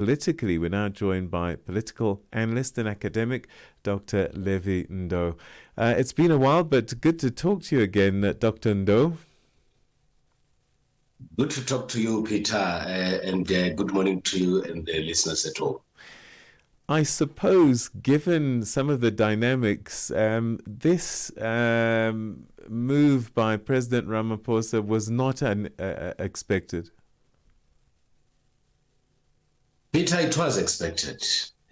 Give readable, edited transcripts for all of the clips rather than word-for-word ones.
politically. We're now joined by political analyst and academic Dr. Levy Ndou. It's been a while, but good to talk to you again, Dr. Ndou. Good to talk to you, Peter, and good morning to you and the listeners at home. I suppose, given some of the dynamics, this move by President Ramaphosa was not unexpected. Peter, it was expected.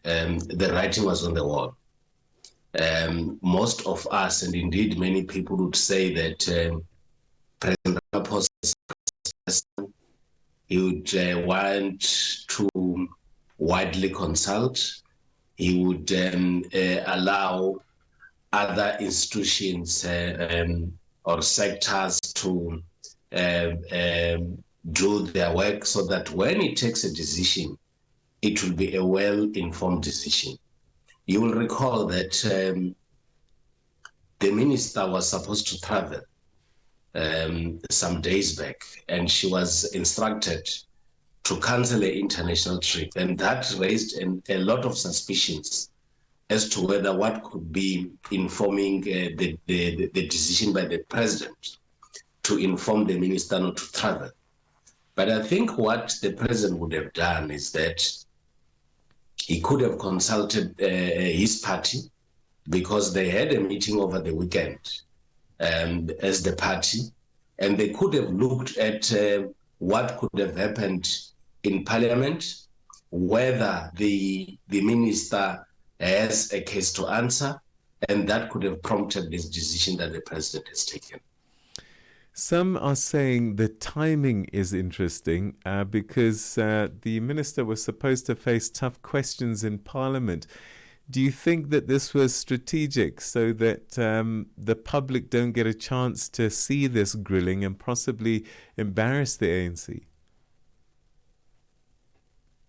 The writing was on the wall. Most of us, and indeed many people, would say that President Ramaphosa, he would want to widely consult. He would allow other institutions or sectors to do their work so that when he takes a decision, it will be a well-informed decision. You will recall that the minister was supposed to travel some days back, and she was instructed to cancel an international trip, and that raised a lot of suspicions as to whether what could be informing the decision by the president to inform the minister not to travel. But I think what the president would have done is that he could have consulted his party, because they had a meeting over the weekend as the party, and they could have looked at what could have happened in Parliament, whether the minister has a case to answer, and that could have prompted this decision that the president has taken. Some are saying the timing is interesting because the minister was supposed to face tough questions in Parliament. Do you think that this was strategic so that the public don't get a chance to see this grilling and possibly embarrass the ANC?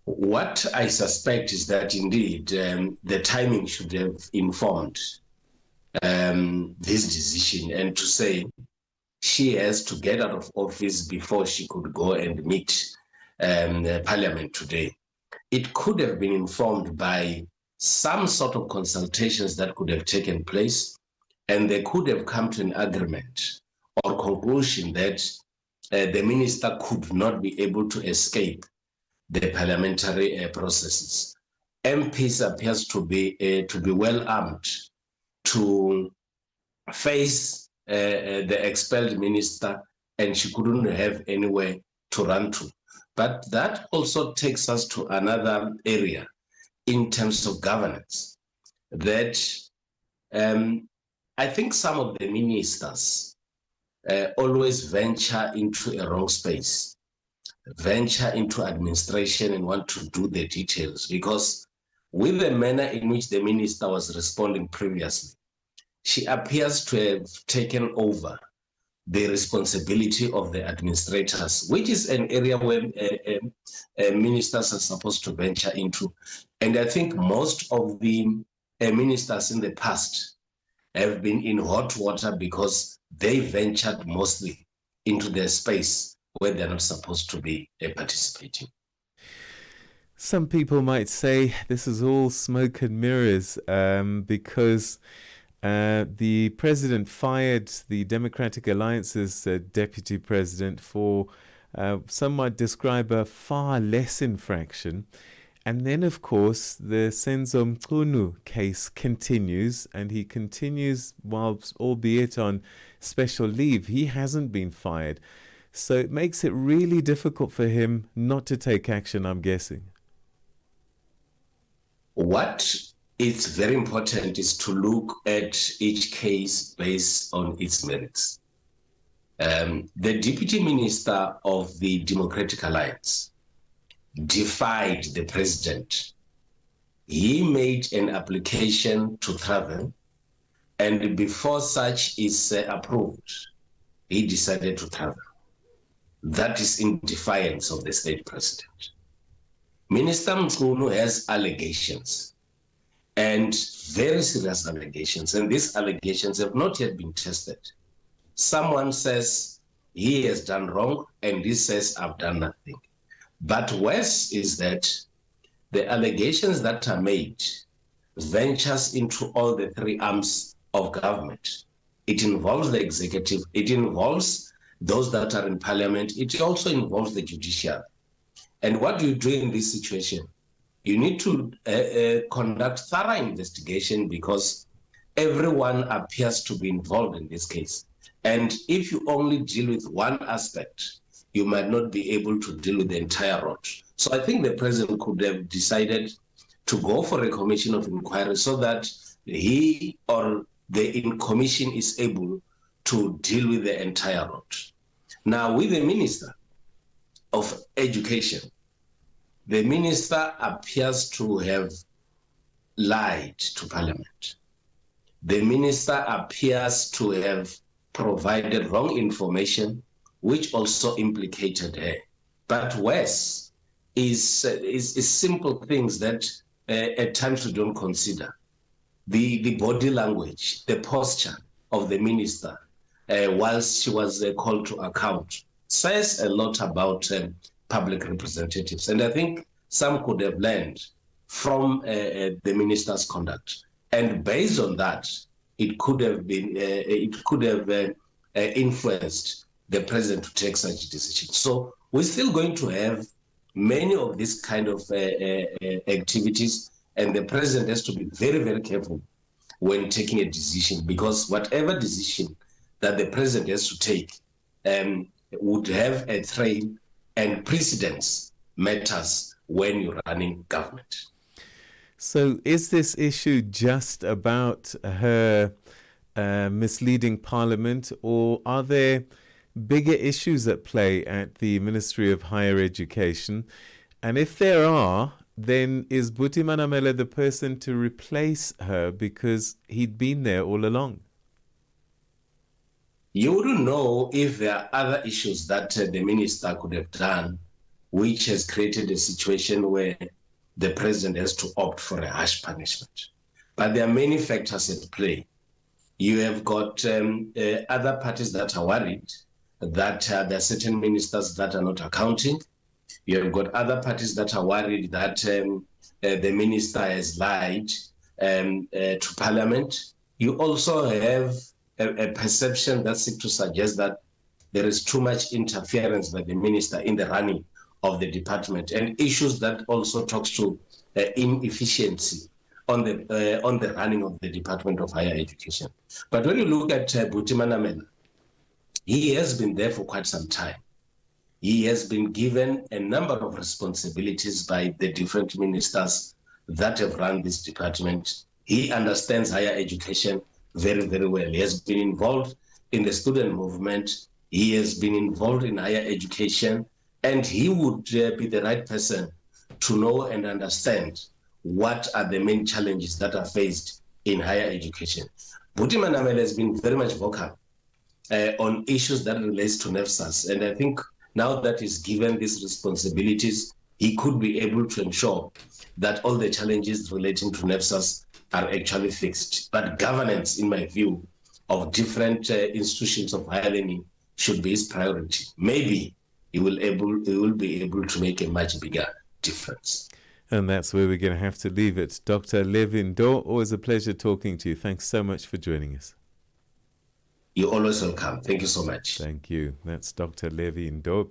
What I suspect is that indeed the timing should have informed this decision, and to say she has to get out of office before she could go and meet Parliament today. It could have been informed by some sort of consultations that could have taken place, and they could have come to an agreement or conclusion that the minister could not be able to escape the parliamentary processes. MPs appears to be well armed to face the expelled minister, and she couldn't have anywhere to run to. But that also takes us to another area in terms of governance, that I think some of the ministers always venture into a wrong space, venture into administration and want to do the details, because with the manner in which the minister was responding previously, she appears to have taken over the responsibility of the administrators, which is an area where ministers are supposed to venture into. And I think most of the ministers in the past have been in hot water because they ventured mostly into their space where they're not supposed to be participating. Some people might say this is all smoke and mirrors because the president fired the Democratic Alliance's deputy president for some might describe a far less infraction. And then, of course, the Senzo Mchunu case continues, and he continues, whilst albeit on special leave. He hasn't been fired. So it makes it really difficult for him not to take action, I'm guessing. What is very important is to look at each case based on its merits. The deputy minister of the Democratic Alliance defied the president. He made an application to travel, and before such is approved, he decided to travel. That is in defiance of the state president. Minister Mchunu has allegations, and very serious allegations, and these allegations have not yet been tested. Someone says he has done wrong, and he says I've done nothing. But worse is that the allegations that are made ventures into all the three arms of government. It involves the executive, it involves those that are in parliament, it also involves the judiciary. And what do you do in this situation? You need to conduct thorough investigation because everyone appears to be involved in this case. And if you only deal with one aspect, you might not be able to deal with the entire road. So I think the president could have decided to go for a commission of inquiry so that he or the commission is able to deal with the entire road. Now, with the Minister of Education, the minister appears to have lied to Parliament. The minister appears to have provided wrong information, which also implicated her. But worse is simple things that at times we don't consider. The body language, the posture of the minister whilst she was called to account says a lot about public representatives. And I think some could have learned from the minister's conduct. And based on that, it could have influenced the president to take such a decision. So we're still going to have many of these kind of activities, and the president has to be very, very careful when taking a decision, because whatever decision that the president has to take would have a trail and precedence matters when you're running government. So is this issue just about her misleading Parliament, or are there bigger issues at play at the Ministry of Higher Education? And if there are, then is Buti Manamela the person to replace her, because he'd been there all along? You wouldn't know if there are other issues that the minister could have done, which has created a situation where the president has to opt for a harsh punishment. But there are many factors at play. You have got other parties that are worried that there are certain ministers that are not accounting. You have got other parties that are worried that the minister has lied to Parliament. You also have a perception that seeks to suggest that there is too much interference by the minister in the running of the department, and issues that also talks to inefficiency on the running of the Department of Higher Education. But when you look at Buti Manamela, he has been there for quite some time. He has been given a number of responsibilities by the different ministers that have run this department. He understands higher education very, very well. He has been involved in the student movement. He has been involved in higher education, and he would be the right person to know and understand what are the main challenges that are faced in higher education. Buti Manamela has been very much vocal on issues that relates to NEFSAS, and I think now that he's given these responsibilities, he could be able to ensure that all the challenges relating to NEFSAS are actually fixed. But governance, in my view, of different institutions of higher learning should be his priority. Maybe he will be able to make a much bigger difference. And that's where we're going to have to leave it. Dr. Levy Ndou, always a pleasure talking to you. Thanks so much for joining us. You're always welcome. Thank you so much. Thank you. That's Dr. Levy Ndou.